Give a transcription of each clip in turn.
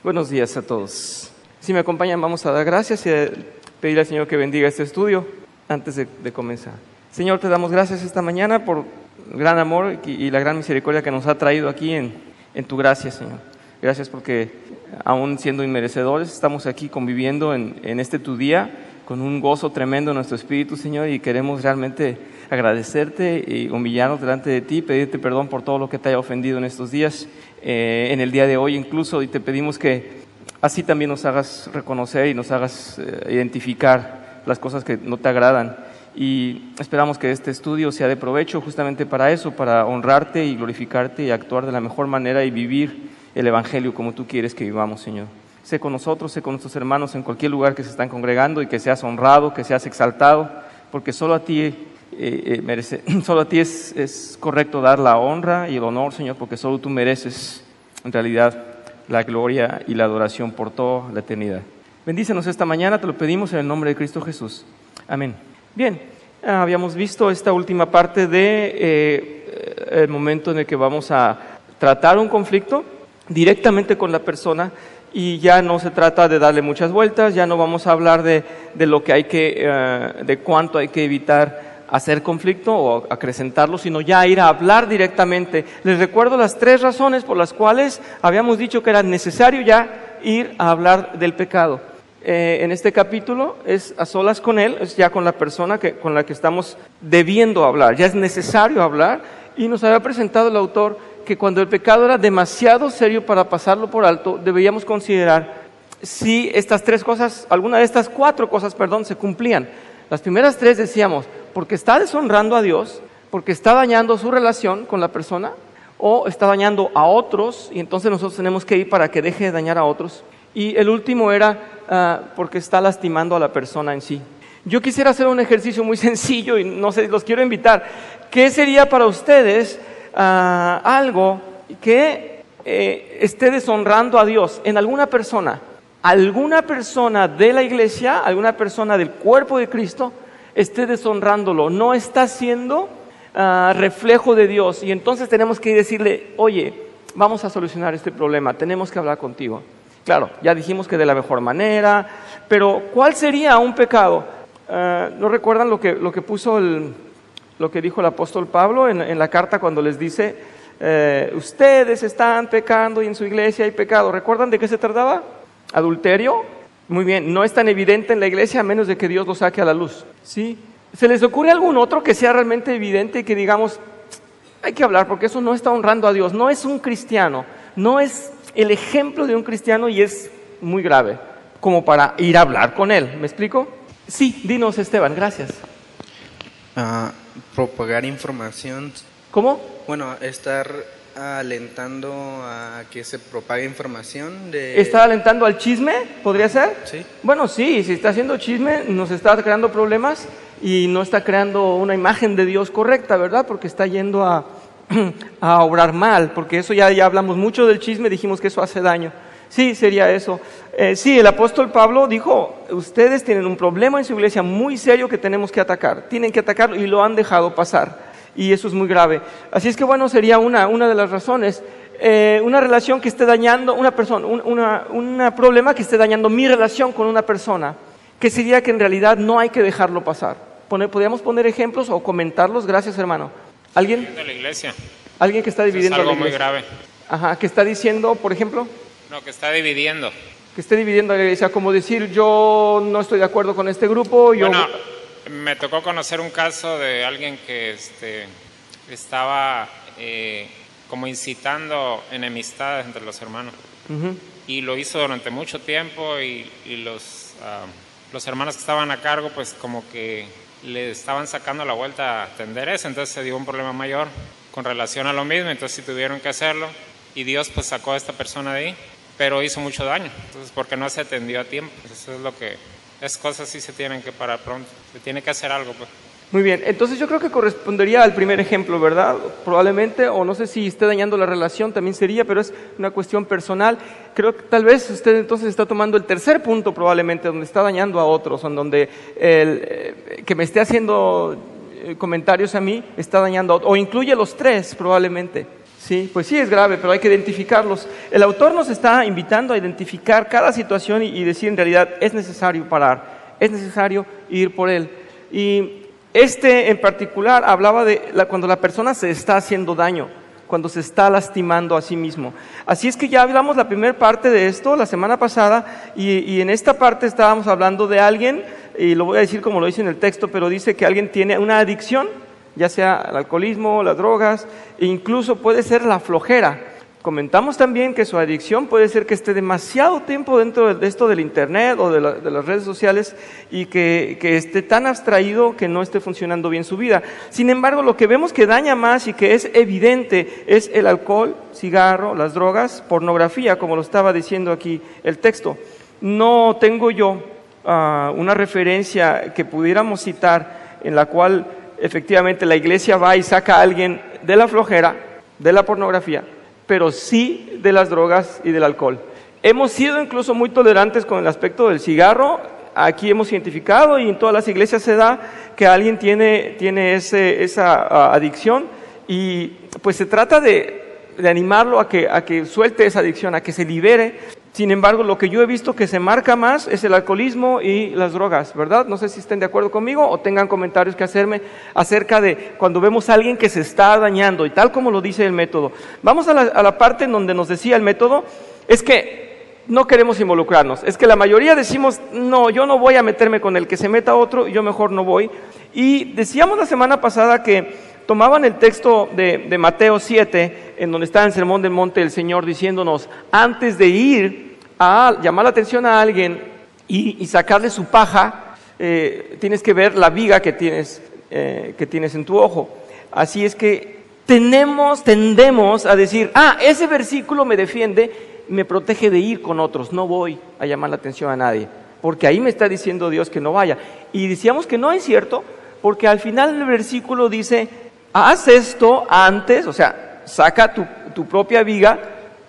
Buenos días a todos. Si me acompañan, vamos a dar gracias y a pedirle al Señor que bendiga este estudio antes de comenzar. Señor, te damos gracias esta mañana por el gran amor y la gran misericordia que nos ha traído aquí en tu gracia, Señor. Gracias porque, aún siendo inmerecedores, estamos aquí conviviendo en este tu día con un gozo tremendo en nuestro espíritu, Señor, y queremos realmente agradecerte y humillarnos delante de ti, pedirte perdón por todo lo que te haya ofendido en estos días, en el día de hoy incluso, y te pedimos que así también nos hagas reconocer y nos hagas identificar las cosas que no te agradan. Y esperamos que este estudio sea de provecho justamente para eso, para honrarte y glorificarte y actuar de la mejor manera y vivir el Evangelio como tú quieres que vivamos, Señor. Sé con nosotros, sé con nuestros hermanos en cualquier lugar que se están congregando y que seas honrado, que seas exaltado, porque solo a ti solo a ti es correcto dar la honra y el honor, Señor, porque solo tú mereces en realidad la gloria y la adoración por toda la eternidad. Bendícenos esta mañana, te lo pedimos en el nombre de Cristo Jesús. Amén. Bien, habíamos visto esta última parte de el momento en el que vamos a tratar un conflicto directamente con la persona, y ya no se trata de darle muchas vueltas, ya no vamos a hablar de lo que hay que, de cuánto hay que evitar hacer conflicto o acrecentarlo, sino ya ir a hablar directamente. Les recuerdo las 3 razones por las cuales habíamos dicho que era necesario ya ir a hablar del pecado. En este capítulo es a solas con él, es ya con la persona con la que estamos debiendo hablar, ya es necesario hablar, y nos había presentado el autor que cuando el pecado era demasiado serio para pasarlo por alto, deberíamos considerar si estas 3 cosas, alguna de estas 4 cosas, se cumplían. Las primeras 3 decíamos, porque está deshonrando a Dios, porque está dañando su relación con la persona, o está dañando a otros, y entonces nosotros tenemos que ir para que deje de dañar a otros. Y el último era porque está lastimando a la persona en sí. Yo quisiera hacer un ejercicio muy sencillo y no sé, los quiero invitar. ¿Qué sería para ustedes algo que esté deshonrando a Dios en alguna persona? Alguna persona de la iglesia, alguna persona del cuerpo de Cristo esté deshonrándolo, no está siendo reflejo de Dios, y entonces tenemos que decirle, oye, vamos a solucionar este problema, tenemos que hablar contigo. Claro, ya dijimos que de la mejor manera, pero ¿cuál sería un pecado? ¿No recuerdan lo que puso lo que dijo el apóstol Pablo en la carta cuando les dice, ustedes están pecando y en su iglesia hay pecado? ¿Recuerdan de qué se trataba? ¿Adulterio? Muy bien, no es tan evidente en la iglesia a menos de que Dios lo saque a la luz, ¿sí? ¿Se les ocurre algún otro que sea realmente evidente y que digamos, hay que hablar porque eso no está honrando a Dios, no es un cristiano, no es el ejemplo de un cristiano y es muy grave como para ir a hablar con él? ¿Me explico? Sí, dinos, Esteban, gracias. Propagar información. ¿Cómo? Bueno, estar alentando a que se propague información ¿Está alentando al chisme? ¿Podría ser? Sí. Bueno, sí, si está haciendo chisme nos está creando problemas y no está creando una imagen de Dios correcta, ¿verdad? Porque está yendo a obrar mal, porque eso ya hablamos mucho del chisme, dijimos que eso hace daño. Sí, sería eso. Sí, el apóstol Pablo dijo, ustedes tienen un problema en su iglesia muy serio que tenemos que atacar, tienen que atacarlo, y lo han dejado pasar. Y eso es muy grave. Así es que bueno, sería una de las razones. Una relación que esté dañando una persona, un problema que esté dañando mi relación con una persona, que sería que en realidad no hay que dejarlo pasar. ¿Podríamos poner ejemplos o comentarlos? Gracias, hermano. ¿Alguien? De la iglesia. ¿Alguien que está dividiendo es algo la iglesia? Muy grave. Ajá, que está diciendo, por ejemplo. No, que está dividiendo. Que esté dividiendo la iglesia, como decir, yo no estoy de acuerdo con este grupo. Bueno, me tocó conocer un caso de alguien que estaba como incitando enemistades entre los hermanos. Uh-huh. Y lo hizo durante mucho tiempo y los hermanos que estaban a cargo pues como que le estaban sacando la vuelta a atender eso, entonces se dio un problema mayor con relación a lo mismo, entonces sí tuvieron que hacerlo y Dios pues sacó a esta persona de ahí, pero hizo mucho daño, entonces porque no se atendió a tiempo. Eso es lo que, esas cosas sí se tienen que parar pronto, se tiene que hacer algo pues. Muy bien, entonces yo creo que correspondería al primer ejemplo, ¿verdad? Probablemente, o no sé si esté dañando la relación, también sería, pero es una cuestión personal. Creo que tal vez usted entonces está tomando el tercer punto probablemente, donde está dañando a otros, en donde que me esté haciendo comentarios a mí está dañando a otros, o incluye los 3 probablemente. Sí, pues sí es grave, pero hay que identificarlos. El autor nos está invitando a identificar cada situación y decir en realidad es necesario parar, es necesario ir por él. Y en particular hablaba de cuando la persona se está haciendo daño, cuando se está lastimando a sí mismo. Así es que ya hablamos la primera parte de esto la semana pasada y en esta parte estábamos hablando de alguien, y lo voy a decir como lo dice en el texto, pero dice que alguien tiene una adicción, ya sea el alcoholismo, las drogas, e incluso puede ser la flojera. Comentamos también que su adicción puede ser que esté demasiado tiempo dentro de esto del internet o de las redes sociales y que esté tan abstraído que no esté funcionando bien su vida. Sin embargo, lo que vemos que daña más y que es evidente es el alcohol, cigarro, las drogas, pornografía, como lo estaba diciendo aquí el texto. No tengo yo una referencia que pudiéramos citar en la cual efectivamente la iglesia va y saca a alguien de la flojera, de la pornografía, pero sí de las drogas y del alcohol. Hemos sido incluso muy tolerantes con el aspecto del cigarro. Aquí hemos identificado y en todas las iglesias se da que alguien tiene esa adicción y pues se trata de animarlo a que suelte esa adicción, a que se libere. Sin embargo, lo que yo he visto que se marca más es el alcoholismo y las drogas, ¿verdad? No sé si estén de acuerdo conmigo o tengan comentarios que hacerme acerca de cuando vemos a alguien que se está dañando y tal como lo dice el método. Vamos a la parte en donde nos decía el método, es que no queremos involucrarnos, es que la mayoría decimos, no, yo no voy a meterme con el que se meta otro, yo mejor no voy. Y decíamos la semana pasada que tomaban el texto de Mateo 7, en donde está el Sermón del Monte el Señor diciéndonos, antes de ir a llamar la atención a alguien y sacarle su paja, tienes que ver la viga que tienes en tu ojo. Así es que tendemos a decir, ese versículo me defiende, me protege de ir con otros, no voy a llamar la atención a nadie, porque ahí me está diciendo Dios que no vaya. Y decíamos que no es cierto, porque al final del versículo dice, haz esto antes, o sea, saca tu propia viga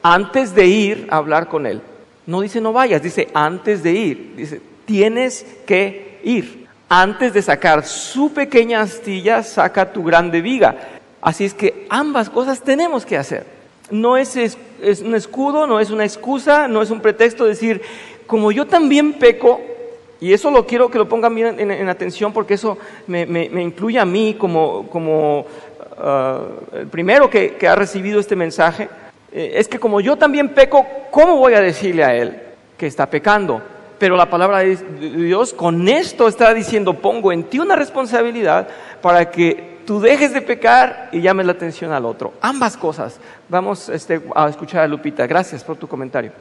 antes de ir a hablar con él. No dice no vayas, dice antes de ir, dice tienes que ir. Antes de sacar su pequeña astilla, saca tu grande viga. Así es que ambas cosas tenemos que hacer. No es un escudo, no es una excusa, no es un pretexto decir, como yo también peco, y eso lo quiero que lo pongan bien en atención porque eso me incluye a mí como el primero que ha recibido este mensaje. Es que como yo también peco, ¿cómo voy a decirle a él que está pecando? Pero la palabra de Dios con esto está diciendo, pongo en ti una responsabilidad para que tú dejes de pecar y llames la atención al otro. Ambas cosas. Vamos a escuchar a Lupita. Gracias por tu comentario.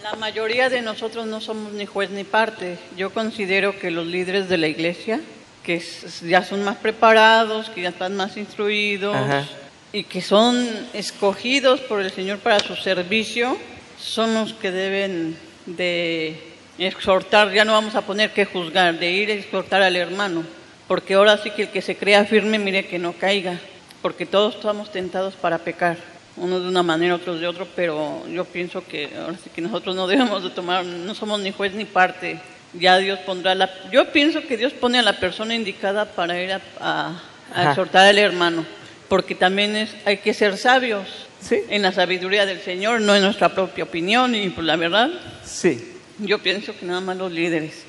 La mayoría de nosotros no somos ni juez ni parte. Yo considero que los líderes de la iglesia, que ya son más preparados, que ya están más instruidos, ajá, y que son escogidos por el Señor para su servicio, son los que deben de exhortar. Ya no vamos a poner que juzgar, de ir a exhortar al hermano, porque ahora sí que el que se crea firme, mire que no caiga, porque todos estamos tentados para pecar, unos de una manera, otros de otro, pero yo pienso que ahora sí que nosotros no debemos de tomar, no somos ni juez ni parte. Ya Dios pondrá yo pienso que Dios pone a la persona indicada para ir a exhortar al hermano, porque también hay que ser sabios, ¿sí?, en la sabiduría del Señor, no en nuestra propia opinión, y pues la verdad, sí, yo pienso que nada más los líderes,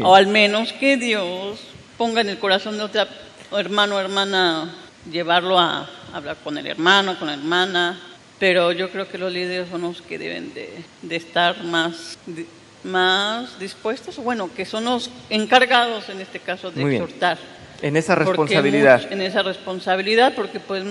o al menos que Dios ponga en el corazón de otra hermano o hermana, llevarlo a hablar con el hermano, con la hermana, pero yo creo que los líderes son los que deben de estar más dispuestos, bueno, que son los encargados en este caso de exhortar. En esa responsabilidad. Porque pues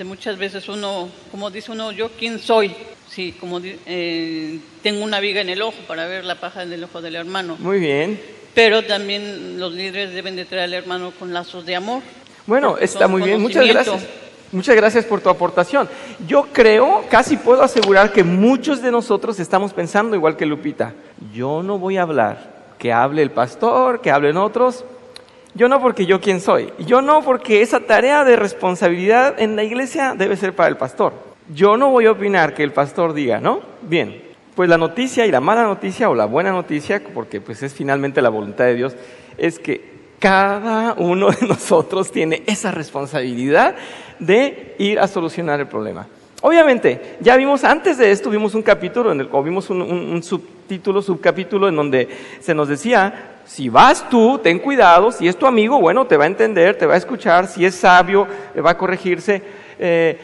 muchas veces uno, como dice uno, ¿yo quién soy? Sí, como tengo una viga en el ojo para ver la paja en el ojo del hermano. Muy bien. Pero también los líderes deben de traer al hermano con lazos de amor. Bueno, está muy bien, muchas gracias. Muchas gracias por tu aportación. Yo creo, casi puedo asegurar que muchos de nosotros estamos pensando igual que Lupita. Yo no voy a hablar, que hable el pastor, que hablen otros. Yo no, porque yo quién soy. Yo no, porque esa tarea de responsabilidad en la iglesia debe ser para el pastor. Yo no voy a opinar que el pastor diga, ¿no? Bien, pues la noticia y la mala noticia o la buena noticia, porque pues es finalmente la voluntad de Dios, es que cada uno de nosotros tiene esa responsabilidad de ir a solucionar el problema. Obviamente, ya vimos antes de esto, vimos un capítulo, o vimos un subcapítulo en donde se nos decía, si vas tú, ten cuidado, si es tu amigo, bueno, te va a entender, te va a escuchar, si es sabio, va a corregirse,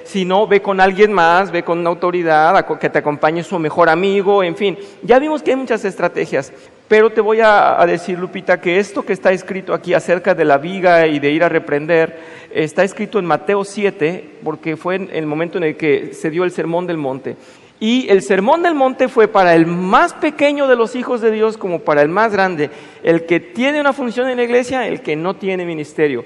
si no, ve con alguien más, ve con una autoridad, que te acompañe su mejor amigo, en fin. Ya vimos que hay muchas estrategias, pero te voy a decir, Lupita, que esto que está escrito aquí acerca de la viga y de ir a reprender, está escrito en Mateo 7, porque fue en el momento en el que se dio el Sermón del Monte. Y el Sermón del Monte fue para el más pequeño de los hijos de Dios como para el más grande, el que tiene una función en la iglesia, el que no tiene ministerio.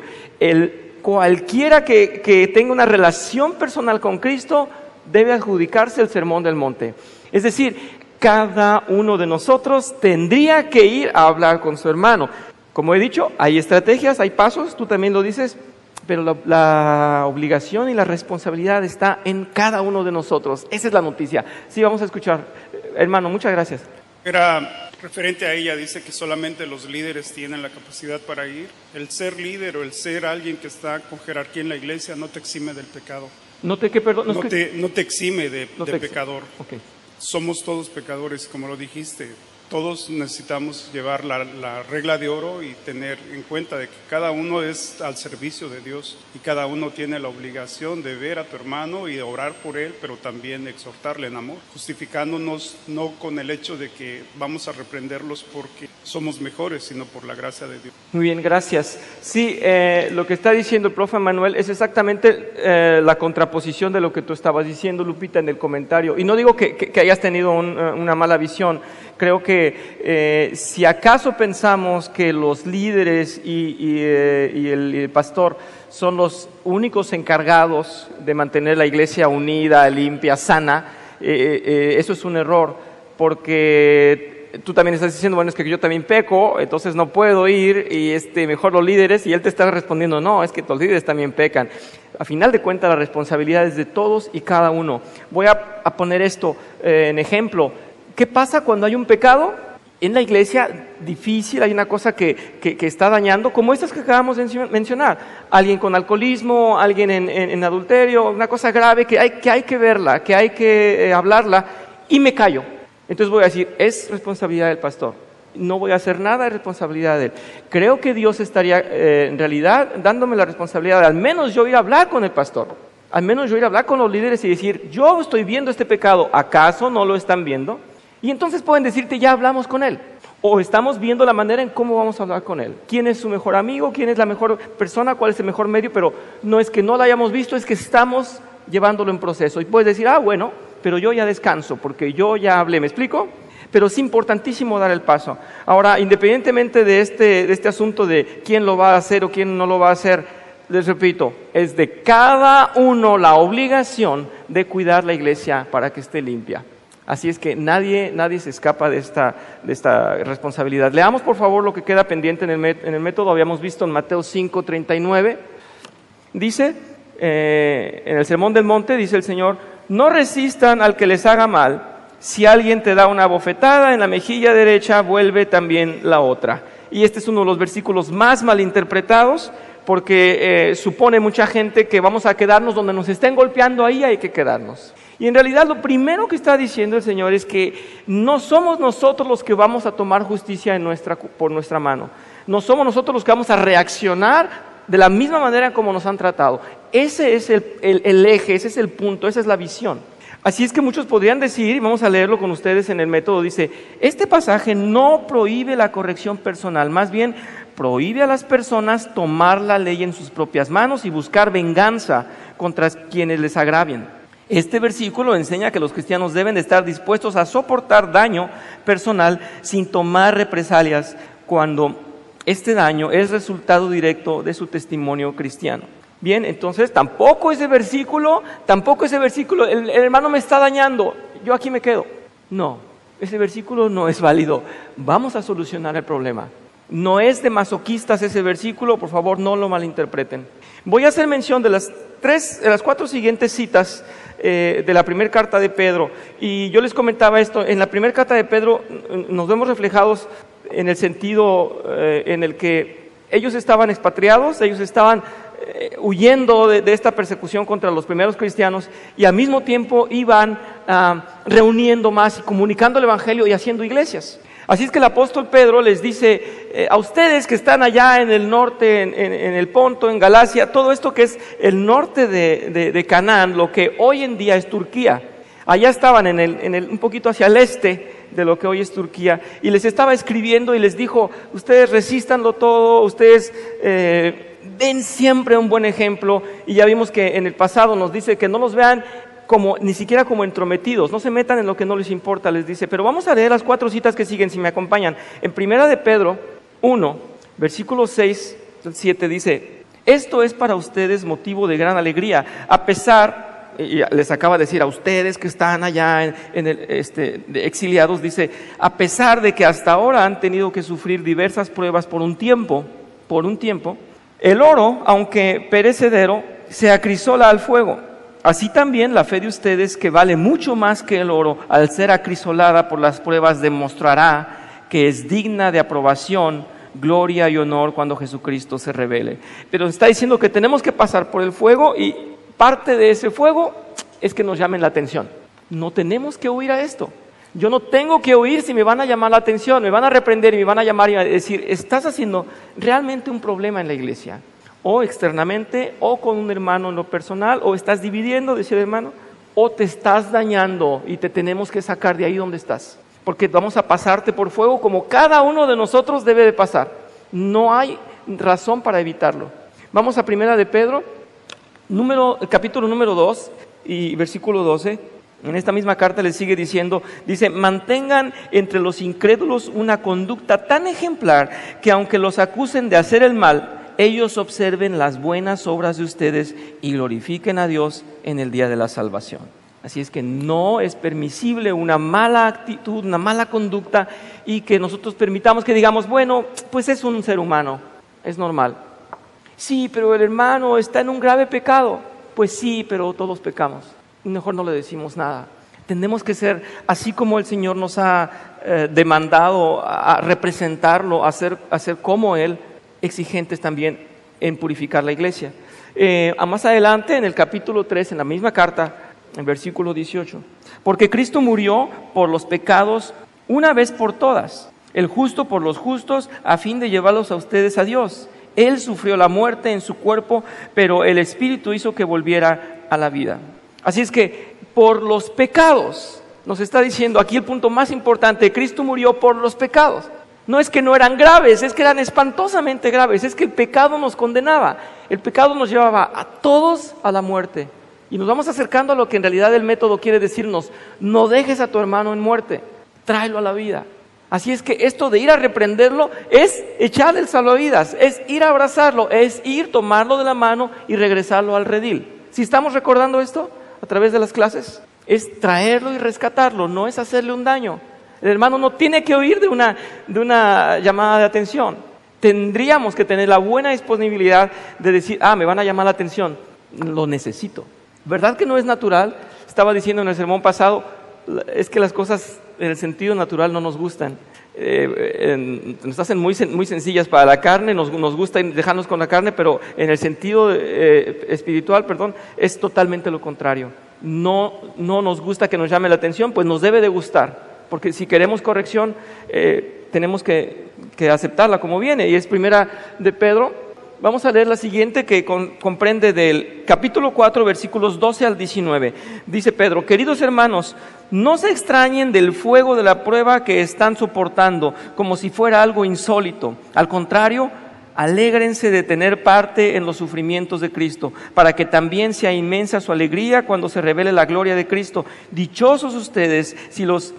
Cualquiera que tenga una relación personal con Cristo debe adjudicarse el Sermón del Monte. Es decir, cada uno de nosotros tendría que ir a hablar con su hermano. Como he dicho, hay estrategias, hay pasos, tú también lo dices, pero la obligación y la responsabilidad está en cada uno de nosotros. Esa es la noticia. Sí, vamos a escuchar. Hermano, muchas gracias. Era referente a ella, dice que solamente los líderes tienen la capacidad para ir. El ser líder o el ser alguien que está con jerarquía en la iglesia no te exime del pecado. No te exime de pecador. Okay. Somos todos pecadores, como lo dijiste. Todos necesitamos llevar la regla de oro y tener en cuenta de que cada uno es al servicio de Dios y cada uno tiene la obligación de ver a tu hermano y de orar por él, pero también exhortarle en amor, justificándonos no con el hecho de que vamos a reprenderlos porque somos mejores, sino por la gracia de Dios. Muy bien, gracias. Sí, lo que está diciendo el profe Manuel es exactamente la contraposición de lo que tú estabas diciendo, Lupita, en el comentario. Y no digo que hayas tenido una mala visión. Creo que si acaso pensamos que los líderes y el pastor son los únicos encargados de mantener la iglesia unida, limpia, sana, eso es un error, porque tú también estás diciendo, bueno, es que yo también peco, entonces no puedo ir, y mejor los líderes, y él te está respondiendo, no, es que los líderes también pecan. A final de cuentas, la responsabilidad es de todos y cada uno. Voy a poner esto en ejemplo. ¿Qué pasa cuando hay un pecado en la iglesia difícil? Hay una cosa que está dañando, como estas que acabamos de mencionar. Alguien con alcoholismo, alguien en adulterio, una cosa grave que hay que verla, que hay que hablarla, y me callo. Entonces voy a decir, es responsabilidad del pastor. No voy a hacer nada, es responsabilidad de él. Creo que Dios estaría en realidad dándome la responsabilidad de al menos yo ir a hablar con el pastor. Al menos yo ir a hablar con los líderes y decir, yo estoy viendo este pecado, ¿acaso no lo están viendo? Y entonces pueden decirte, ya hablamos con él. O estamos viendo la manera en cómo vamos a hablar con él. ¿Quién es su mejor amigo? ¿Quién es la mejor persona? ¿Cuál es el mejor medio? Pero no es que no la hayamos visto, es que estamos llevándolo en proceso. Y puedes decir, bueno, pero yo ya descanso porque yo ya hablé. ¿Me explico? Pero es importantísimo dar el paso. Ahora, independientemente de este asunto de quién lo va a hacer o quién no lo va a hacer, les repito, es de cada uno la obligación de cuidar la iglesia para que esté limpia. Así es que nadie se escapa de esta responsabilidad. Leamos por favor lo que queda pendiente en el método. Habíamos visto en Mateo 5:39. Dice, en el Sermón del Monte, dice el Señor, no resistan al que les haga mal. Si alguien te da una bofetada en la mejilla derecha, vuelve también la otra. Y este es uno de los versículos más malinterpretados, porque supone mucha gente que vamos a quedarnos donde nos estén golpeando, ahí hay que quedarnos. Y en realidad lo primero que está diciendo el Señor es que no somos nosotros los que vamos a tomar justicia por nuestra mano. No somos nosotros los que vamos a reaccionar de la misma manera como nos han tratado. Ese es el eje, ese es el punto, esa es la visión. Así es que muchos podrían decir, y vamos a leerlo con ustedes en el método, dice, este pasaje no prohíbe la corrección personal, más bien prohíbe a las personas tomar la ley en sus propias manos y buscar venganza contra quienes les agravien. Este versículo enseña que los cristianos deben de estar dispuestos a soportar daño personal sin tomar represalias cuando este daño es resultado directo de su testimonio cristiano. Bien, entonces tampoco ese versículo, el hermano me está dañando, yo aquí me quedo. No, ese versículo no es válido. Vamos a solucionar el problema. No es de masoquistas ese versículo, por favor no lo malinterpreten. Voy a hacer mención de las 4 siguientes citas de la primera carta de Pedro. Y yo les comentaba esto, en la primera carta de Pedro nos vemos reflejados en el sentido en el que ellos estaban expatriados, ellos estaban huyendo de esta persecución contra los primeros cristianos y al mismo tiempo iban reuniendo más y comunicando el Evangelio y haciendo iglesias. Así es que el apóstol Pedro les dice a ustedes que están allá en el norte, en el Ponto, en Galacia, todo esto que es el norte de Canaán, lo que hoy en día es Turquía. Allá estaban un poquito hacia el este de lo que hoy es Turquía, y les estaba escribiendo y les dijo, ustedes resístanlo todo, ustedes den siempre un buen ejemplo, y ya vimos que en el pasado nos dice que no los vean ni siquiera como entrometidos, no se metan en lo que no les importa, les dice. Pero vamos a leer las 4 citas que siguen, si me acompañan. En Primera de Pedro 1, versículos 6 al 7 dice, esto es para ustedes motivo de gran alegría, a pesar, y les acaba de decir a ustedes que están allá exiliados, dice, a pesar de que hasta ahora han tenido que sufrir diversas pruebas por un tiempo, el oro, aunque perecedero, se acrisola al fuego. Así también la fe de ustedes, que vale mucho más que el oro, al ser acrisolada por las pruebas, demostrará que es digna de aprobación, gloria y honor cuando Jesucristo se revele. Pero está diciendo que tenemos que pasar por el fuego, y parte de ese fuego es que nos llamen la atención. No tenemos que huir a esto. Yo no tengo que huir si me van a llamar la atención, me van a reprender y me van a llamar y a decir, estás haciendo realmente un problema en la iglesia, o externamente, o con un hermano en lo personal, o estás dividiendo, decía el hermano, o te estás dañando y te tenemos que sacar de ahí donde estás, porque vamos a pasarte por fuego como cada uno de nosotros debe de pasar. No hay razón para evitarlo. Vamos a Primera de Pedro, capítulo número 2 y versículo 12. En esta misma carta les sigue diciendo, dice, mantengan entre los incrédulos una conducta tan ejemplar que aunque los acusen de hacer el mal, ellos observen las buenas obras de ustedes y glorifiquen a Dios en el día de la salvación. Así es que no es permisible una mala actitud, una mala conducta, y que nosotros permitamos que digamos, bueno, pues es un ser humano, es normal. Sí, pero el hermano está en un grave pecado. Pues sí, pero todos pecamos. Mejor no le decimos nada. Tenemos que ser, así como el Señor nos ha demandado a representarlo, a ser como Él, exigentes también en purificar la iglesia. Más adelante, en el capítulo 3, en la misma carta, en versículo 18, porque Cristo murió por los pecados una vez por todas, el justo por los justos, a fin de llevarlos a ustedes a Dios. Él sufrió la muerte en su cuerpo, pero el Espíritu hizo que volviera a la vida. Así es que por los pecados, nos está diciendo aquí el punto más importante, Cristo murió por los pecados. No es que no eran graves, es que eran espantosamente graves, es que el pecado nos condenaba, el pecado nos llevaba a todos a la muerte. Y nos vamos acercando a lo que en realidad el método quiere decirnos, no dejes a tu hermano en muerte, tráelo a la vida. Así es que esto de ir a reprenderlo es echarle el salvavidas, es ir a abrazarlo, es ir, tomarlo de la mano y regresarlo al redil. ¿Sí estamos recordando esto a través de las clases? Es traerlo y rescatarlo, no es hacerle un daño. El hermano no tiene que oír de una llamada de atención. Tendríamos que tener la buena disponibilidad de decir, me van a llamar la atención, lo necesito. ¿Verdad que no es natural? Estaba diciendo en el sermón pasado, es que las cosas en el sentido natural no nos gustan. Nos hacen muy sencillas para la carne, nos gusta dejarnos con la carne, pero en el sentido espiritual, es totalmente lo contrario. No nos gusta que nos llame la atención, pues nos debe de gustar. Porque si queremos corrección, tenemos que aceptarla como viene. Y es Primera de Pedro. Vamos a leer la siguiente, que comprende del capítulo 4, versículos 12 al 19. Dice Pedro, queridos hermanos, no se extrañen del fuego de la prueba que están soportando, como si fuera algo insólito. Al contrario, alégrense de tener parte en los sufrimientos de Cristo, para que también sea inmensa su alegría cuando se revele la gloria de Cristo. Dichosos ustedes si los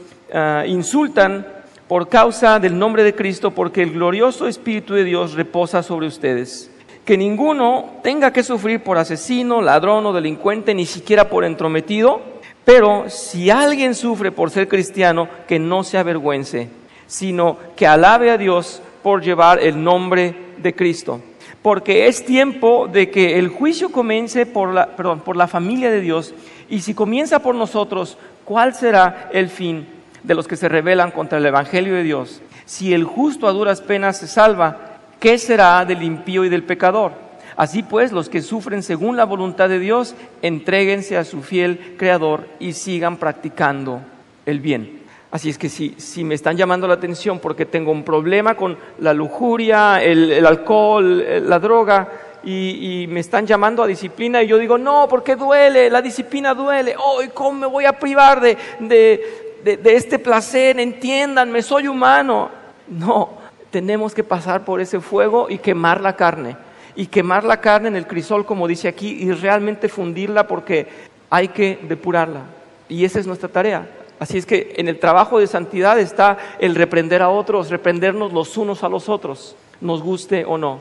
insultan por causa del nombre de Cristo, porque el glorioso Espíritu de Dios reposa sobre ustedes. Que ninguno tenga que sufrir por asesino, ladrón o delincuente, ni siquiera por entrometido, pero si alguien sufre por ser cristiano, que no se avergüence, sino que alabe a Dios por llevar el nombre de Cristo. Porque es tiempo de que el juicio comience por la familia de Dios, y si comienza por nosotros, ¿cuál será el fin de los que se rebelan contra el Evangelio de Dios? Si el justo a duras penas se salva, ¿qué será del impío y del pecador? Así pues, los que sufren según la voluntad de Dios, entréguense a su fiel Creador y sigan practicando el bien. Así es que si me están llamando la atención porque tengo un problema con la lujuria, el alcohol, la droga, y me están llamando a disciplina, y yo digo, no, porque duele, la disciplina duele, ¿cómo me voy a privar de este placer? Entiéndanme, soy humano. No, tenemos que pasar por ese fuego y quemar la carne en el crisol, como dice aquí, y realmente fundirla, porque hay que depurarla, y esa es nuestra tarea. Así es que en el trabajo de santidad está el reprender a otros, reprendernos los unos a los otros, nos guste o no.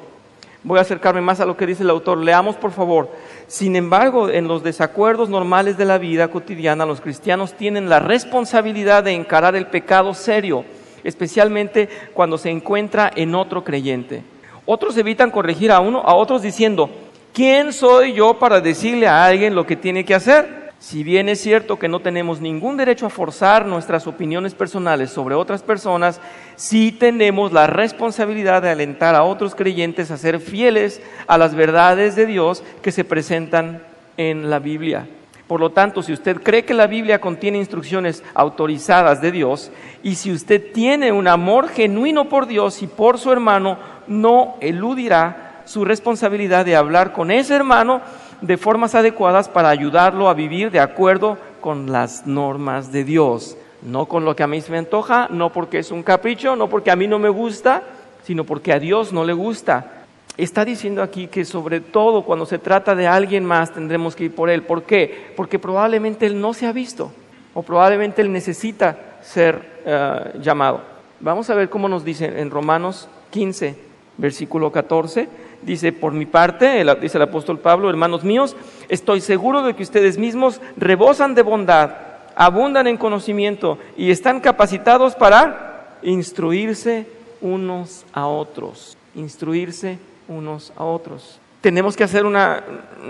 Voy a acercarme más a lo que dice el autor. Leamos, por favor. Sin embargo, en los desacuerdos normales de la vida cotidiana, los cristianos tienen la responsabilidad de encarar el pecado serio, especialmente cuando se encuentra en otro creyente. Otros evitan corregir a otros diciendo, ¿quién soy yo para decirle a alguien lo que tiene que hacer? Si bien es cierto que no tenemos ningún derecho a forzar nuestras opiniones personales sobre otras personas, sí tenemos la responsabilidad de alentar a otros creyentes a ser fieles a las verdades de Dios que se presentan en la Biblia. Por lo tanto, si usted cree que la Biblia contiene instrucciones autorizadas de Dios, y si usted tiene un amor genuino por Dios y por su hermano, no eludirá su responsabilidad de hablar con ese hermano de formas adecuadas para ayudarlo a vivir de acuerdo con las normas de Dios. No con lo que a mí se me antoja, no porque es un capricho, no porque a mí no me gusta, sino porque a Dios no le gusta. Está diciendo aquí que sobre todo cuando se trata de alguien más tendremos que ir por él. ¿Por qué? Porque probablemente él no se ha visto, o probablemente él necesita ser llamado. Vamos a ver cómo nos dice en Romanos 15, versículo 14. Dice, por mi parte, dice el apóstol Pablo, hermanos míos, estoy seguro de que ustedes mismos rebosan de bondad, abundan en conocimiento y están capacitados para instruirse unos a otros. Instruirse unos a otros. Tenemos que hacer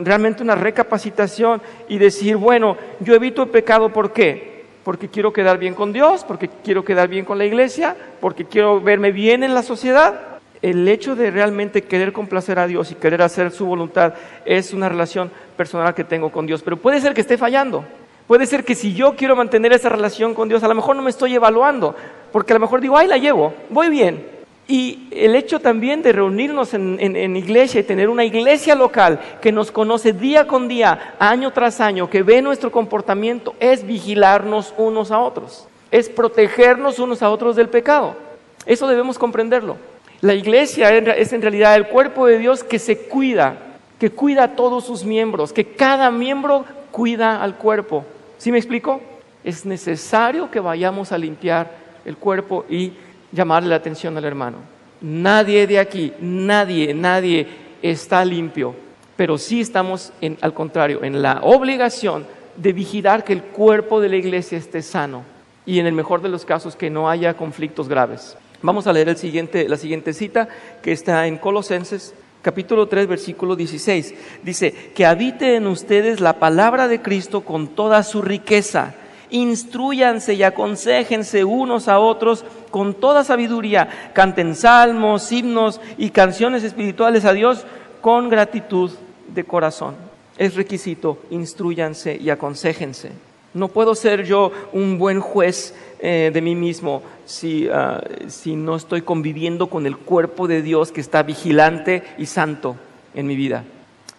realmente una recapacitación y decir, bueno, yo evito el pecado, ¿por qué? Porque quiero quedar bien con Dios, porque quiero quedar bien con la iglesia, porque quiero verme bien en la sociedad. El hecho de realmente querer complacer a Dios y querer hacer su voluntad es una relación personal que tengo con Dios. Pero puede ser que esté fallando. Puede ser que si yo quiero mantener esa relación con Dios, a lo mejor no me estoy evaluando, porque a lo mejor digo, la llevo, voy bien. Y el hecho también de reunirnos en iglesia y tener una iglesia local que nos conoce día con día, año tras año, que ve nuestro comportamiento, es vigilarnos unos a otros, es protegernos unos a otros del pecado. Eso debemos comprenderlo. La iglesia es en realidad el cuerpo de Dios que se cuida, que cuida a todos sus miembros, que cada miembro cuida al cuerpo. ¿Sí me explico? Es necesario que vayamos a limpiar el cuerpo y llamarle la atención al hermano. Nadie de aquí, nadie está limpio, pero sí estamos, al contrario, en la obligación de vigilar que el cuerpo de la iglesia esté sano y en el mejor de los casos que no haya conflictos graves. Vamos a leer la siguiente cita que está en Colosenses, capítulo 3, versículo 16. Dice, que habite en ustedes la palabra de Cristo con toda su riqueza. Instrúyanse y aconséjense unos a otros con toda sabiduría. Canten salmos, himnos y canciones espirituales a Dios con gratitud de corazón. Es requisito, instrúyanse y aconséjense. No puedo ser yo un buen juez de mí mismo si no estoy conviviendo con el cuerpo de Dios que está vigilante y santo en mi vida.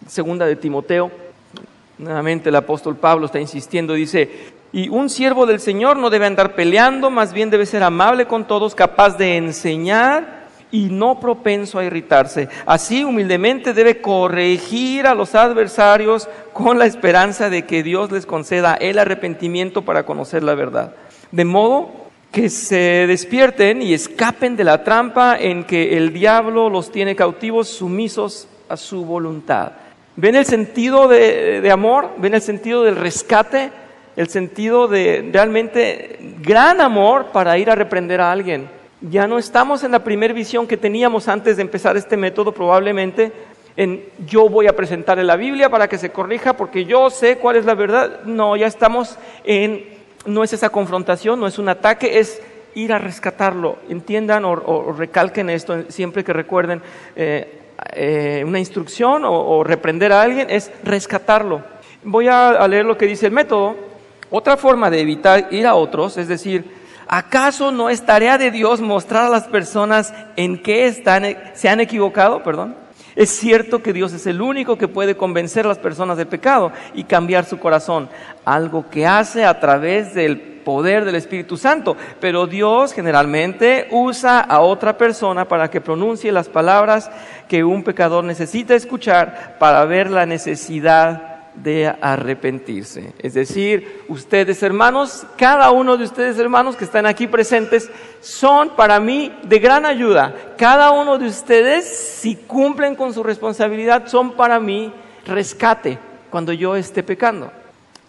Segunda de Timoteo, nuevamente el apóstol Pablo está insistiendo, dice, y un siervo del Señor no debe andar peleando, más bien debe ser amable con todos, capaz de enseñar y no propenso a irritarse. Así humildemente debe corregir a los adversarios con la esperanza de que Dios les conceda el arrepentimiento para conocer la verdad. De modo que se despierten y escapen de la trampa en que el diablo los tiene cautivos, sumisos a su voluntad. ¿Ven el sentido de amor? ¿Ven el sentido del rescate? El sentido de realmente gran amor para ir a reprender a alguien. Ya no estamos en la primera visión que teníamos antes de empezar este método, probablemente, en yo voy a presentarle la Biblia para que se corrija porque yo sé cuál es la verdad. No, ya estamos no es esa confrontación, no es un ataque, es ir a rescatarlo. Entiendan o recalquen esto siempre que recuerden una instrucción o reprender a alguien, es rescatarlo. Voy a leer lo que dice el método. Otra forma de evitar ir a otros, es decir, ¿acaso no es tarea de Dios mostrar a las personas en qué se han equivocado? Es cierto que Dios es el único que puede convencer a las personas del pecado y cambiar su corazón, algo que hace a través del poder del Espíritu Santo, pero Dios generalmente usa a otra persona para que pronuncie las palabras que un pecador necesita escuchar para ver la necesidad de arrepentirse. Es decir, ustedes hermanos, cada uno de ustedes hermanos que están aquí presentes, son para mí de gran ayuda. Cada uno de ustedes, si cumplen con su responsabilidad, son para mí rescate cuando yo esté pecando.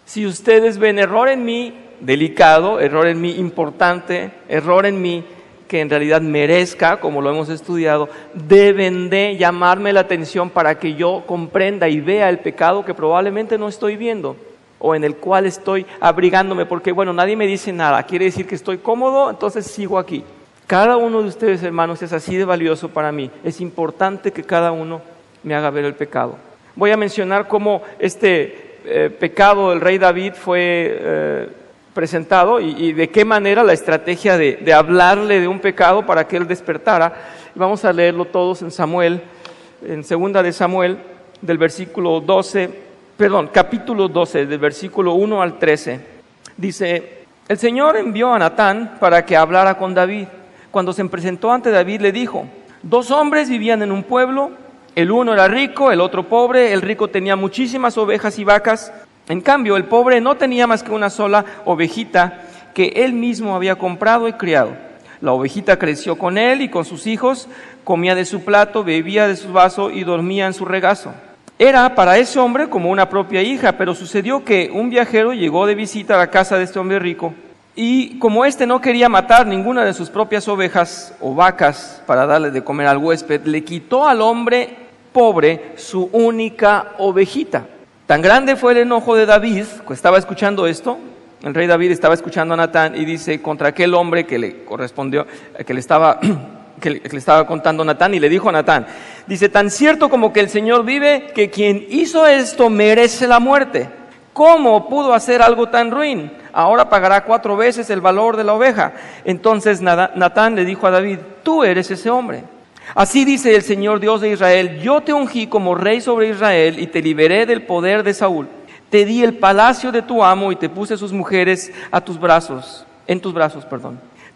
Si ustedes ven error en mí delicado, error en mí importante, error en mí que en realidad merezca, como lo hemos estudiado, deben de llamarme la atención para que yo comprenda y vea el pecado que probablemente no estoy viendo o en el cual estoy abrigándome, porque nadie me dice nada, quiere decir que estoy cómodo, entonces sigo aquí. Cada uno de ustedes, hermanos, es así de valioso para mí. Es importante que cada uno me haga ver el pecado. Voy a mencionar cómo este pecado del rey David fue presentado y de qué manera la estrategia de hablarle de un pecado para que él despertara. Vamos a leerlo todos en Samuel, en 2 de Samuel, capítulo 12, del versículo 1 al 13. Dice: el Señor envió a Natán para que hablara con David. Cuando se presentó ante David le dijo: 2 hombres vivían en un pueblo, el uno era rico, el otro pobre. El rico tenía muchísimas ovejas y vacas. En cambio, el pobre no tenía más que una sola ovejita que él mismo había comprado y criado. La ovejita creció con él y con sus hijos, comía de su plato, bebía de su vaso y dormía en su regazo. Era para ese hombre como una propia hija, pero sucedió que un viajero llegó de visita a la casa de este hombre rico, y como éste no quería matar ninguna de sus propias ovejas o vacas para darle de comer al huésped, le quitó al hombre pobre su única ovejita. Tan grande fue el enojo de David, que estaba escuchando esto. El rey David estaba escuchando a Natán y dice contra aquel hombre que le correspondió, que le estaba contando Natán, y le dijo a Natán, dice: tan cierto como que el Señor vive, que quien hizo esto merece la muerte. ¿Cómo pudo hacer algo tan ruin? Ahora pagará 4 veces el valor de la oveja. Entonces Natán le dijo a David: tú eres ese hombre. Así dice el Señor Dios de Israel: yo te ungí como rey sobre Israel y te liberé del poder de Saúl. Te di el palacio de tu amo y te puse sus mujeres en tus brazos.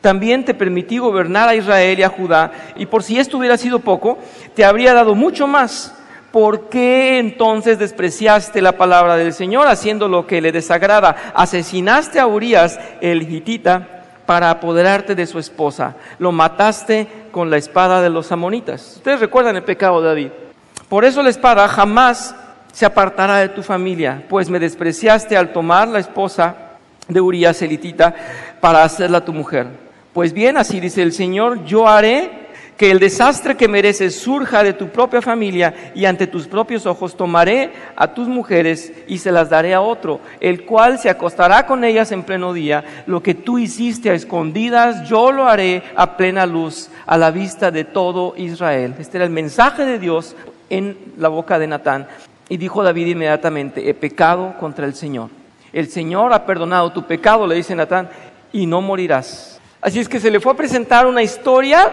También te permití gobernar a Israel y a Judá, y por si esto hubiera sido poco, te habría dado mucho más. ¿Por qué entonces despreciaste la palabra del Señor, haciendo lo que le desagrada? Asesinaste a Urías el hitita para apoderarte de su esposa. Lo mataste con la espada de los amonitas. Ustedes recuerdan el pecado de David. Por eso la espada jamás se apartará de tu familia, pues me despreciaste al tomar la esposa de Urías el hitita para hacerla tu mujer. Pues bien, así dice el Señor: yo haré que el desastre que mereces surja de tu propia familia, y ante tus propios ojos tomaré a tus mujeres y se las daré a otro, el cual se acostará con ellas en pleno día. Lo que tú hiciste a escondidas, yo lo haré a plena luz, a la vista de todo Israel. Este era el mensaje de Dios en la boca de Natán. Y dijo David inmediatamente: he pecado contra el Señor. El Señor ha perdonado tu pecado, le dice Natán, y no morirás. Así es que se le fue a presentar una historia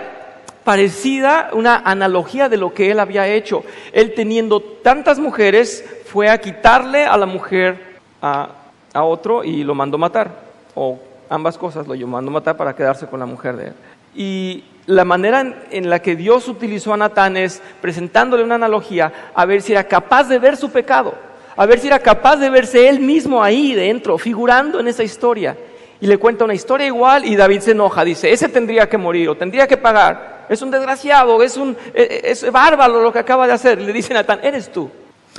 parecida, una analogía de lo que él había hecho. Él, teniendo tantas mujeres, fue a quitarle a la mujer a otro y lo mandó matar, o ambas cosas, lo mandó matar para quedarse con la mujer de él. Y la manera en la que Dios utilizó a Natán es presentándole una analogía, a ver si era capaz de ver su pecado, a ver si era capaz de verse él mismo ahí dentro, figurando en esa historia. Y le cuenta una historia igual y David se enoja, dice: ese tendría que morir o tendría que pagar, es un desgraciado, es bárbaro lo que acaba de hacer. Le dice Natán: eres tú.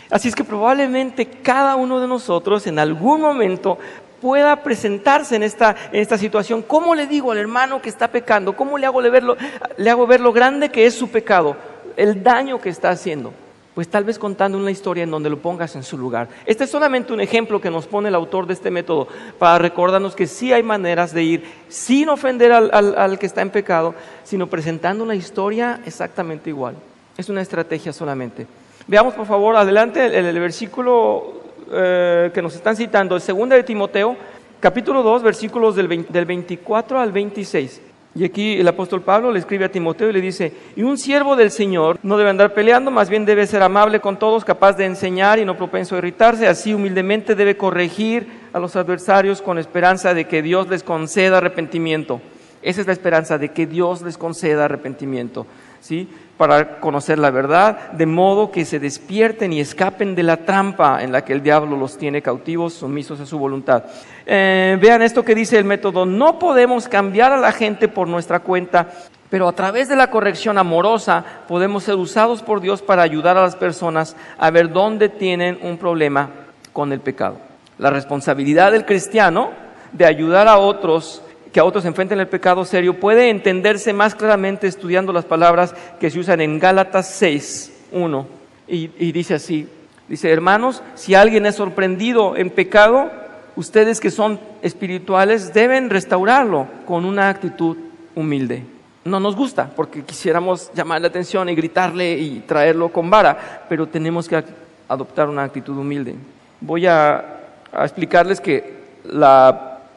Así es que probablemente cada uno de nosotros en algún momento pueda presentarse en esta situación. ¿Cómo le digo al hermano que está pecando? ¿Cómo le hago ver lo grande que es su pecado, el daño que está haciendo? Pues tal vez contando una historia en donde lo pongas en su lugar. Este es solamente un ejemplo que nos pone el autor de este método para recordarnos que sí hay maneras de ir sin ofender al que está en pecado, sino presentando una historia exactamente igual. Es una estrategia solamente. Veamos por favor adelante el versículo que nos están citando, es 2 de Timoteo, capítulo 2, versículos del 24 al 26. Y aquí el apóstol Pablo le escribe a Timoteo y le dice: y un siervo del Señor no debe andar peleando, más bien debe ser amable con todos, capaz de enseñar y no propenso a irritarse. Así humildemente debe corregir a los adversarios con esperanza de que Dios les conceda arrepentimiento. Esa es la esperanza, de que Dios les conceda arrepentimiento, ¿sí? Para conocer la verdad, de modo que se despierten y escapen de la trampa en la que el diablo los tiene cautivos, sumisos a su voluntad. Vean esto que dice el método: no podemos cambiar a la gente por nuestra cuenta, pero a través de la corrección amorosa podemos ser usados por Dios para ayudar a las personas a ver dónde tienen un problema con el pecado. La responsabilidad del cristiano de ayudar a otros, que a otros enfrenten el pecado serio, puede entenderse más claramente estudiando las palabras que se usan en Gálatas 6, 1. Y dice así, dice: hermanos, si alguien es sorprendido en pecado, ustedes que son espirituales deben restaurarlo con una actitud humilde. No nos gusta, porque quisiéramos llamar la atención y gritarle y traerlo con vara, pero tenemos que adoptar una actitud humilde. Voy a explicarles que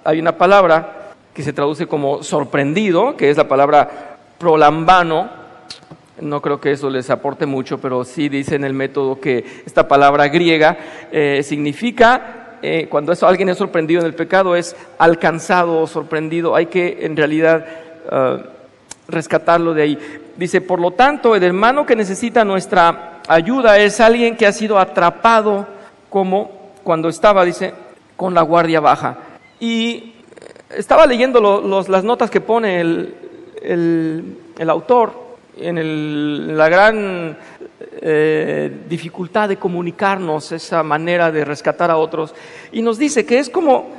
hay una palabra que se traduce como sorprendido, que es la palabra prolambano. No creo que eso les aporte mucho, pero sí dice en el método que esta palabra griega significa, cuando alguien es sorprendido en el pecado, es alcanzado o sorprendido. Hay que en realidad rescatarlo de ahí. Dice: por lo tanto, el hermano que necesita nuestra ayuda es alguien que ha sido atrapado, como cuando estaba, dice, con la guardia baja. Y estaba leyendo las notas que pone el autor en la gran dificultad de comunicarnos, esa manera de rescatar a otros, y nos dice que es como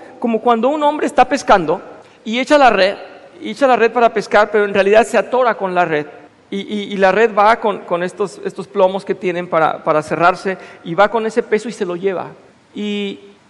cuando un hombre está pescando y echa la red para pescar, pero en realidad se atora con la red, y la red va con estos plomos que tienen para cerrarse, y va con ese peso y se lo lleva.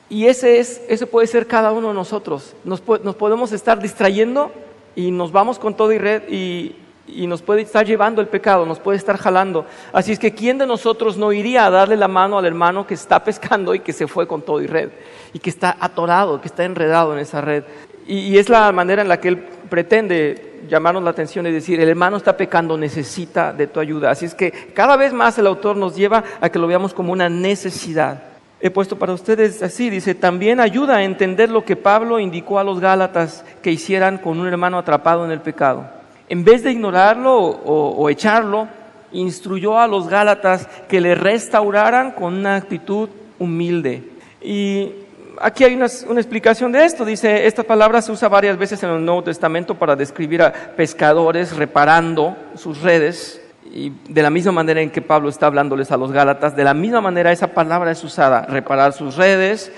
Y ese puede ser cada uno de nosotros. Nos podemos estar distrayendo y nos vamos con todo y red, y nos puede estar llevando el pecado, nos puede estar jalando. Así es que ¿quién de nosotros no iría a darle la mano al hermano que está pescando y que se fue con todo y red, y que está atorado, que está enredado en esa red? Y es la manera en la que él pretende llamarnos la atención y decir: el hermano está pecando, necesita de tu ayuda. Así es que cada vez más el autor nos lleva a que lo veamos como una necesidad. He puesto para ustedes así, dice: también ayuda a entender lo que Pablo indicó a los Gálatas que hicieran con un hermano atrapado en el pecado. En vez de ignorarlo o echarlo, instruyó a los Gálatas que le restauraran con una actitud humilde. Y aquí hay una explicación de esto. Dice, esta palabra se usa varias veces en el Nuevo Testamento para describir a pescadores reparando sus redes. Y de la misma manera en que Pablo está hablándoles a los Gálatas, de la misma manera esa palabra es usada: reparar sus redes,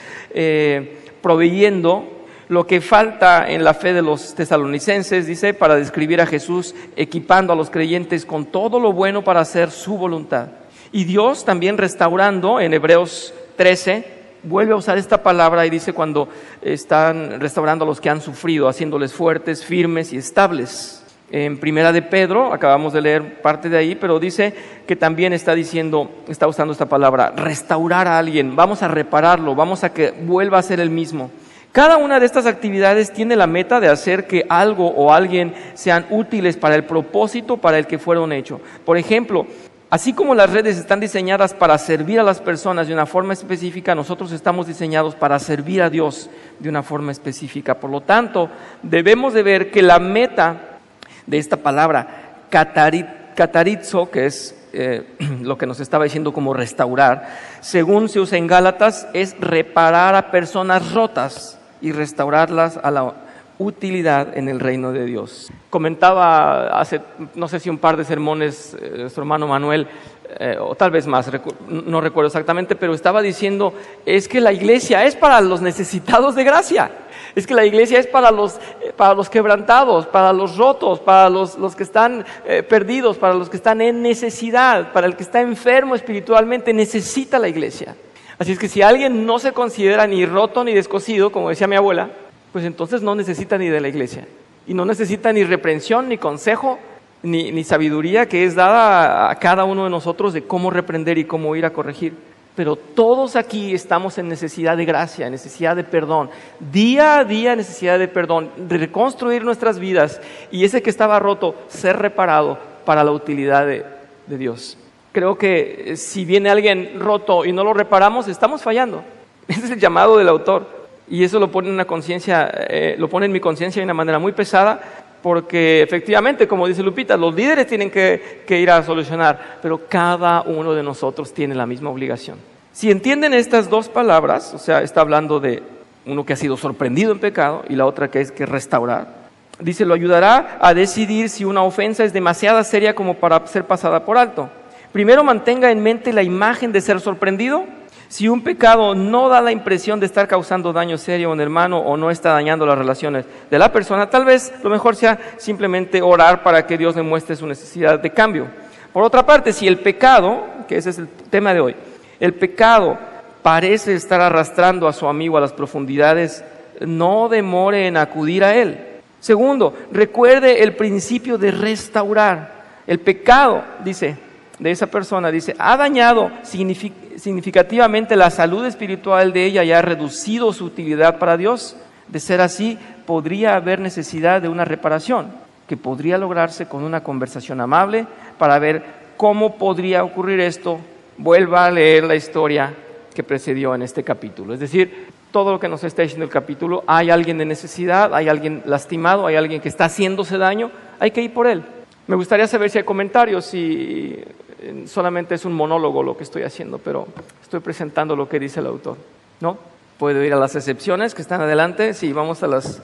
proveyendo lo que falta en la fe de los tesalonicenses, dice, para describir a Jesús equipando a los creyentes con todo lo bueno para hacer su voluntad. Y Dios también restaurando, en Hebreos 13, vuelve a usar esta palabra y dice cuando están restaurando a los que han sufrido, haciéndoles fuertes, firmes y estables. En Primera de Pedro, acabamos de leer parte de ahí, pero dice que también está usando esta palabra: restaurar a alguien, vamos a repararlo, vamos a que vuelva a ser el mismo. Cada una de estas actividades tiene la meta de hacer que algo o alguien sean útiles para el propósito para el que fueron hechos. Por ejemplo, así como las redes están diseñadas para servir a las personas de una forma específica, nosotros estamos diseñados para servir a Dios de una forma específica. Por lo tanto, debemos de ver que la meta de esta palabra catarizo, que es lo que nos estaba diciendo como restaurar, según se usa en Gálatas, es reparar a personas rotas y restaurarlas a la utilidad en el reino de Dios. Comentaba hace, no sé si un par de sermones, nuestro hermano Manuel, o tal vez más, no recuerdo exactamente, pero estaba diciendo, es que la iglesia es para los necesitados de gracia. Es que la iglesia es para los quebrantados, para los rotos, para los que están perdidos, para los que están en necesidad, para el que está enfermo espiritualmente, necesita la iglesia. Así es que si alguien no se considera ni roto ni descosido, como decía mi abuela, pues entonces no necesita ni de la iglesia. Y no necesita ni reprensión ni consejo, ni sabiduría que es dada a cada uno de nosotros de cómo reprender y cómo ir a corregir. Pero todos aquí estamos en necesidad de gracia, en necesidad de perdón. Día a día necesidad de perdón, de reconstruir nuestras vidas y ese que estaba roto, ser reparado para la utilidad de Dios. Creo que si viene alguien roto y no lo reparamos, estamos fallando. Ese es el llamado del autor. Y eso lo pone en una conciencia, lo pone en mi conciencia de una manera muy pesada, porque efectivamente, como dice Lupita, los líderes tienen que ir a solucionar, pero cada uno de nosotros tiene la misma obligación. Si entienden estas dos palabras, o sea, está hablando de uno que ha sido sorprendido en pecado y la otra que es que restaurar. Dice, lo ayudará a decidir si una ofensa es demasiado seria como para ser pasada por alto. Primero mantenga en mente la imagen de ser sorprendido. Si un pecado no da la impresión de estar causando daño serio a un hermano o no está dañando las relaciones de la persona, tal vez lo mejor sea simplemente orar para que Dios le muestre su necesidad de cambio. Por otra parte, si el pecado, que ese es el tema de hoy, el pecado parece estar arrastrando a su amigo a las profundidades, no demore en acudir a él. Segundo, recuerde el principio de restaurar. El pecado, dice, de esa persona, dice, ha dañado significativamente la salud espiritual de ella y ha reducido su utilidad para Dios. De ser así, podría haber necesidad de una reparación, que podría lograrse con una conversación amable para ver cómo podría ocurrir esto. Vuelva a leer la historia que precedió en este capítulo. Es decir, todo lo que nos está diciendo el capítulo, hay alguien de necesidad, hay alguien lastimado, hay alguien que está haciéndose daño, hay que ir por él. Me gustaría saber si hay comentarios, si solamente es un monólogo lo que estoy haciendo, pero estoy presentando lo que dice el autor, ¿no? Puedo ir a las excepciones que están adelante. Sí, vamos a las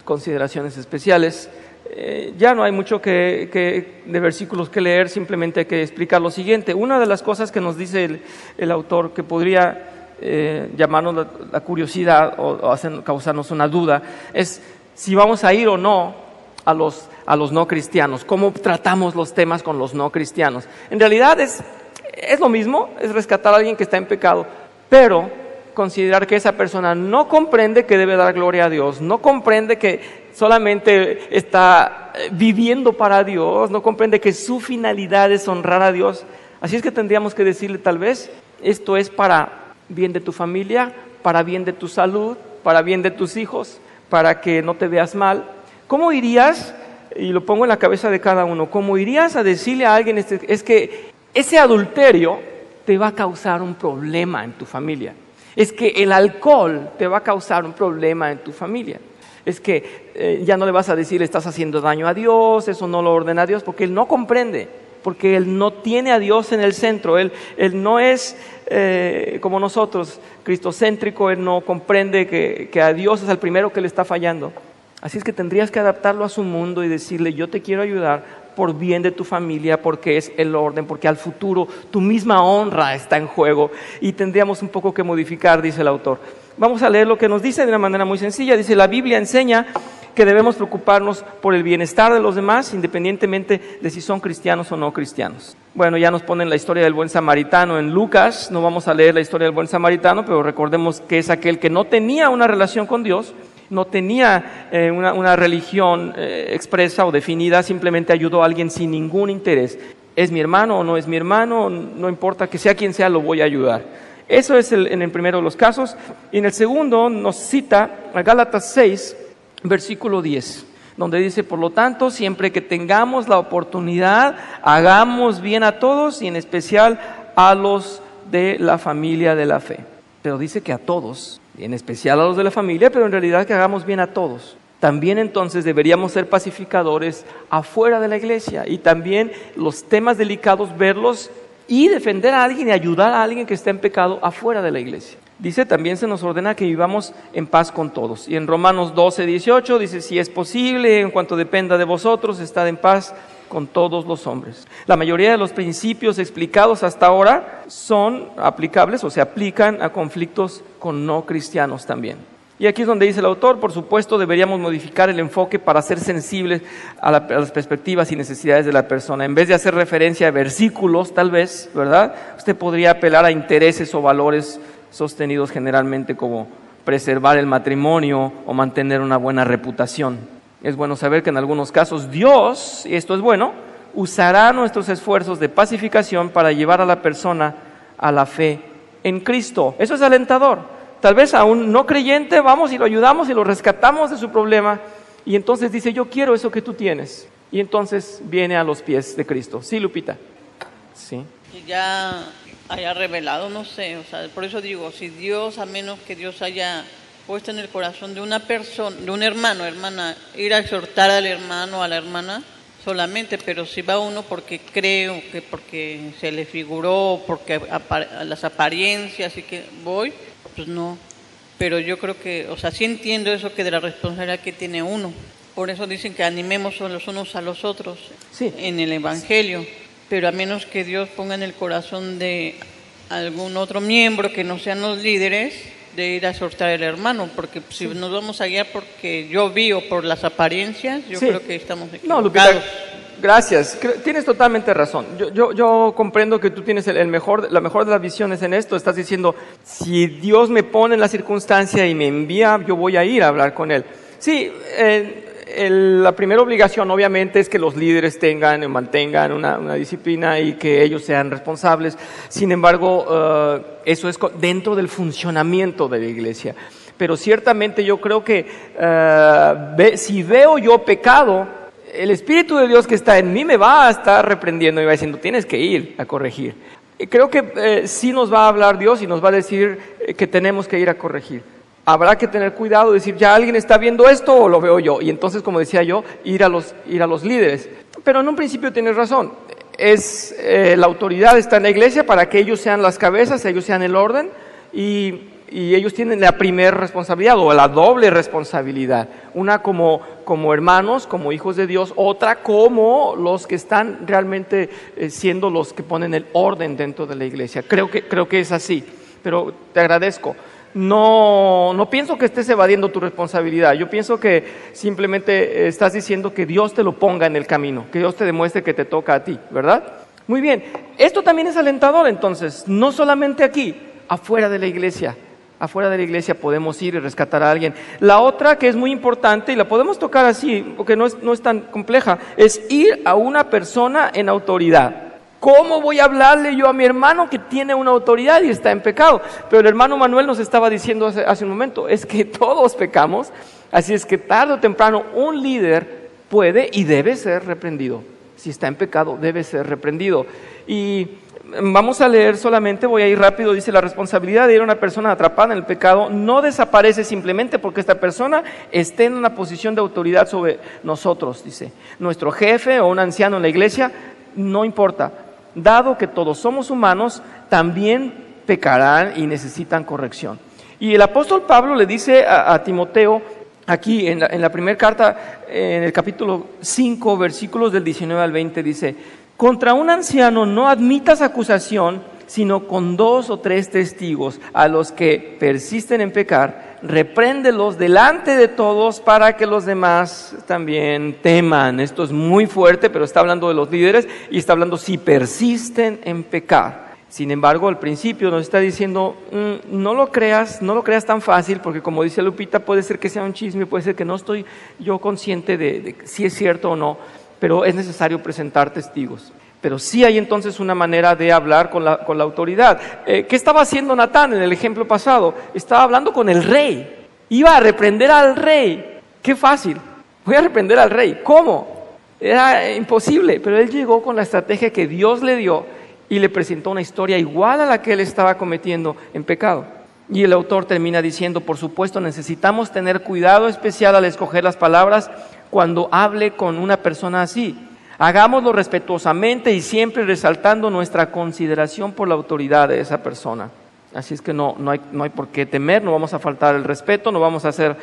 consideraciones especiales. Ya no hay mucho de versículos que leer, simplemente hay que explicar lo siguiente. Una de las cosas que nos dice el autor que podría llamarnos la curiosidad o causarnos una duda es si vamos a ir o no a los no cristianos, cómo tratamos los temas con los no cristianos. En realidad es lo mismo, es rescatar a alguien que está en pecado, pero considerar que esa persona no comprende que debe dar gloria a Dios, no comprende que solamente está viviendo para Dios, no comprende que su finalidad es honrar a Dios. Así es que tendríamos que decirle tal vez, esto es para bien de tu familia, para bien de tu salud, para bien de tus hijos, para que no te veas mal. ¿Cómo irías, y lo pongo en la cabeza de cada uno, cómo irías a decirle a alguien, es que ese adulterio te va a causar un problema en tu familia? Es que el alcohol te va a causar un problema en tu familia. Es que ya no le vas a decir, estás haciendo daño a Dios, eso no lo ordena Dios, porque él no comprende, porque él no tiene a Dios en el centro, él no es como nosotros, cristocéntrico, él no comprende que a Dios es el primero que le está fallando. Así es que tendrías que adaptarlo a su mundo y decirle, yo te quiero ayudar por bien de tu familia, porque es el orden, porque al futuro tu misma honra está en juego y tendríamos un poco que modificar, dice el autor. Vamos a leer lo que nos dice de una manera muy sencilla. Dice, la Biblia enseña que debemos preocuparnos por el bienestar de los demás, independientemente de si son cristianos o no cristianos. Bueno, ya nos ponen la historia del buen samaritano en Lucas, no vamos a leer la historia del buen samaritano, pero recordemos que es aquel que no tenía una relación con Dios, no tenía una religión expresa o definida, simplemente ayudó a alguien sin ningún interés. ¿Es mi hermano o no es mi hermano? No importa, que sea quien sea, lo voy a ayudar. Eso es en el primero de los casos. Y en el segundo nos cita a Gálatas 6, versículo 10, donde dice, por lo tanto, siempre que tengamos la oportunidad, hagamos bien a todos y en especial a los de la familia de la fe. Pero dice que a todos, y en especial a los de la familia, pero en realidad que hagamos bien a todos. También entonces deberíamos ser pacificadores afuera de la iglesia y también los temas delicados verlos y defender a alguien y ayudar a alguien que está en pecado afuera de la iglesia. Dice, también se nos ordena que vivamos en paz con todos. Y en Romanos 12, 18 dice, si es posible, en cuanto dependa de vosotros, estad en paz con todos los hombres. La mayoría de los principios explicados hasta ahora son aplicables o se aplican a conflictos con no cristianos también. Y aquí es donde dice el autor, por supuesto deberíamos modificar el enfoque para ser sensibles a las perspectivas y necesidades de la persona. En vez de hacer referencia a versículos, tal vez, ¿verdad? Usted podría apelar a intereses o valores sostenidos generalmente como preservar el matrimonio o mantener una buena reputación. Es bueno saber que en algunos casos Dios, y esto es bueno, usará nuestros esfuerzos de pacificación para llevar a la persona a la fe en Cristo. Eso es alentador. Tal vez a un no creyente vamos y lo ayudamos y lo rescatamos de su problema, y entonces dice, yo quiero eso que tú tienes. Y entonces viene a los pies de Cristo. Sí, Lupita. Sí. Que ya haya revelado, no sé, o sea, por eso digo, si Dios, a menos que Dios haya puesto en el corazón de una persona, de un hermano, hermana, ir a exhortar al hermano, a la hermana, solamente, pero si va uno porque cree, o que porque se le figuró, porque las apariencias y que voy, pues no. Pero yo creo que, o sea, sí entiendo eso que de la responsabilidad que tiene uno. Por eso dicen que animemos los unos a los otros en el Evangelio. Pero a menos que Dios ponga en el corazón de algún otro miembro que no sean los líderes, de ir a exhortar al hermano, porque si nos vamos a guiar porque yo vi o por las apariencias, yo creo que estamos equivocados. No, Lupita, gracias. Tienes totalmente razón. Yo comprendo que tú tienes la mejor de las visiones en esto. Estás diciendo, si Dios me pone en la circunstancia y me envía, yo voy a ir a hablar con Él. Sí, la primera obligación obviamente es que los líderes mantengan una disciplina y que ellos sean responsables. Sin embargo, eso es dentro del funcionamiento de la iglesia. Pero ciertamente yo creo que si veo yo pecado, el Espíritu de Dios que está en mí me va a estar reprendiendo y va diciendo, tienes que ir a corregir. Creo que sí nos va a hablar Dios y nos va a decir que tenemos que ir a corregir. Habrá que tener cuidado, decir, ya alguien está viendo esto o lo veo yo. Y entonces, como decía yo, ir a los líderes. Pero en un principio tienes razón. La autoridad está en la iglesia para que ellos sean las cabezas, ellos sean el orden. Y ellos tienen la primera responsabilidad o la doble responsabilidad. Una como hermanos, como hijos de Dios. Otra como los que están realmente siendo los que ponen el orden dentro de la iglesia. Creo que es así. Pero te agradezco. No pienso que estés evadiendo tu responsabilidad. Yo pienso que simplemente estás diciendo que Dios te lo ponga en el camino, que Dios te demuestre que te toca a ti, ¿verdad? Muy bien, esto también es alentador entonces, no solamente aquí, afuera de la iglesia. Afuera de la iglesia podemos ir y rescatar a alguien. La otra que es muy importante, y la podemos tocar así, porque no es tan compleja, es ir a una persona en autoridad. ¿Cómo voy a hablarle yo a mi hermano que tiene una autoridad y está en pecado? Pero el hermano Manuel nos estaba diciendo hace un momento, es que todos pecamos, así es que tarde o temprano un líder puede y debe ser reprendido. Si está en pecado, debe ser reprendido. Y vamos a leer solamente, voy a ir rápido, dice, la responsabilidad de ir a una persona atrapada en el pecado no desaparece simplemente porque esta persona esté en una posición de autoridad sobre nosotros, dice. Nuestro jefe o un anciano en la iglesia, no importa. Dado que todos somos humanos, también pecarán y necesitan corrección. Y el apóstol Pablo le dice a Timoteo, aquí en la primera carta, en el capítulo 5, versículos del 19 al 20, dice, contra un anciano no admitas acusación, sino con 2 o 3 testigos, a los que persisten en pecar, repréndelos delante de todos para que los demás también teman. Esto es muy fuerte, pero está hablando de los líderes y está hablando si persisten en pecar. Sin embargo, al principio nos está diciendo, no lo creas tan fácil, porque como dice Lupita, puede ser que sea un chisme, puede ser que no estoy yo consciente de si es cierto o no, pero es necesario presentar testigos. Pero sí hay entonces una manera de hablar con la autoridad. ¿Qué estaba haciendo Natán en el ejemplo pasado? Estaba hablando con el rey. Iba a reprender al rey. ¡Qué fácil! Voy a reprender al rey. ¿Cómo? Era imposible, pero él llegó con la estrategia que Dios le dio y le presentó una historia igual a la que él estaba cometiendo en pecado. Y el autor termina diciendo, por supuesto, necesitamos tener cuidado especial al escoger las palabras cuando hable con una persona así. Hagámoslo respetuosamente y siempre resaltando nuestra consideración por la autoridad de esa persona. Así es que no hay por qué temer, no vamos a faltar el respeto, no vamos a ser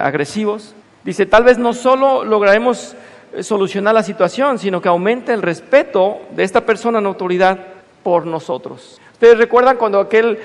agresivos. Dice, tal vez no solo lograremos solucionar la situación, sino que aumente el respeto de esta persona en autoridad por nosotros. ¿Ustedes recuerdan cuando aquel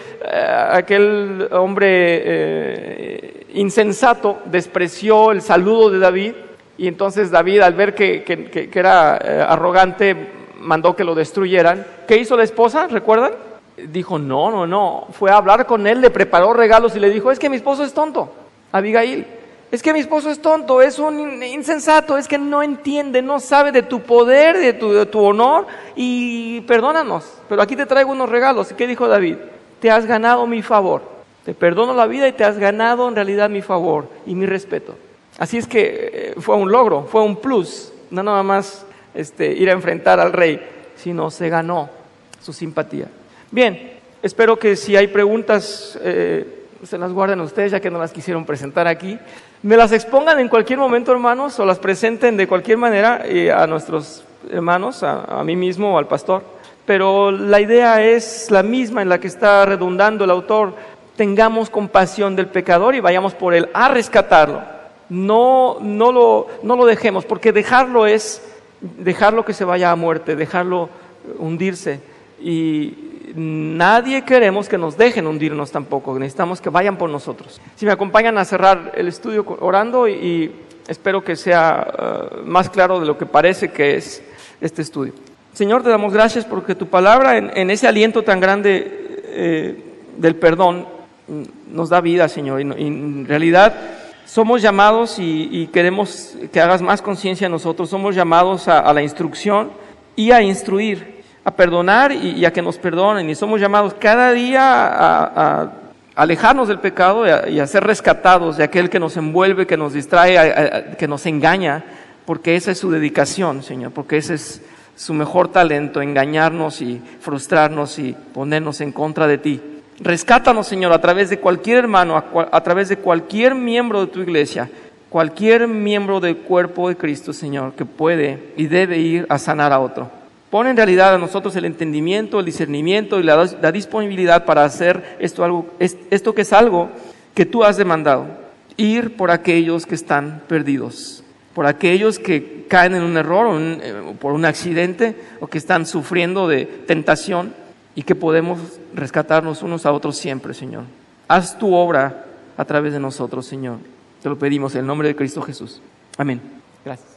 hombre insensato despreció el saludo de David? Y entonces David, al ver que era arrogante, mandó que lo destruyeran. ¿Qué hizo la esposa? ¿Recuerdan? Dijo, no. Fue a hablar con él, le preparó regalos y le dijo, es que mi esposo es tonto, Abigail. es que mi esposo es tonto, es un insensato, es que no entiende, no sabe de tu poder, de tu honor, y perdónanos. Pero aquí te traigo unos regalos. ¿Y qué dijo David? Te has ganado mi favor. Te perdono la vida y te has ganado en realidad mi favor y mi respeto. Así es que fue un logro, fue un plus, no nada más ir a enfrentar al rey, sino se ganó su simpatía. Bien, espero que si hay preguntas se las guarden ustedes, ya que no las quisieron presentar aquí. Me las expongan en cualquier momento, hermanos, o las presenten de cualquier manera a nuestros hermanos, a mí mismo o al pastor. Pero la idea es la misma en la que está redundando el autor. Tengamos compasión del pecador y vayamos por él a rescatarlo. No lo dejemos, porque dejarlo es dejarlo que se vaya a muerte, dejarlo hundirse. Y nadie queremos que nos dejen hundirnos tampoco, necesitamos que vayan por nosotros. Si me acompañan a cerrar el estudio orando, y espero que sea más claro de lo que parece que es este estudio. Señor, te damos gracias porque tu palabra en ese aliento tan grande del perdón nos da vida, Señor, y en realidad somos llamados, y queremos que hagas más conciencia en nosotros, somos llamados a la instrucción y a instruir, a perdonar y a que nos perdonen, y somos llamados cada día a alejarnos del pecado y a ser rescatados de aquel que nos envuelve, que nos distrae, que nos engaña, porque esa es su dedicación, Señor, porque ese es su mejor talento, engañarnos y frustrarnos y ponernos en contra de ti. Rescátanos, Señor, a través de cualquier hermano, a través de cualquier miembro de tu iglesia, cualquier miembro del cuerpo de Cristo, Señor, que puede y debe ir a sanar a otro. Pon en realidad a nosotros el entendimiento, el discernimiento y la disponibilidad para hacer esto que es algo que tú has demandado. Ir por aquellos que están perdidos, por aquellos que caen en un error o por un accidente, o que están sufriendo de tentación, y que podemos rescatarnos unos a otros siempre, Señor. Haz tu obra a través de nosotros, Señor. Te lo pedimos en el nombre de Cristo Jesús. Amén. Gracias.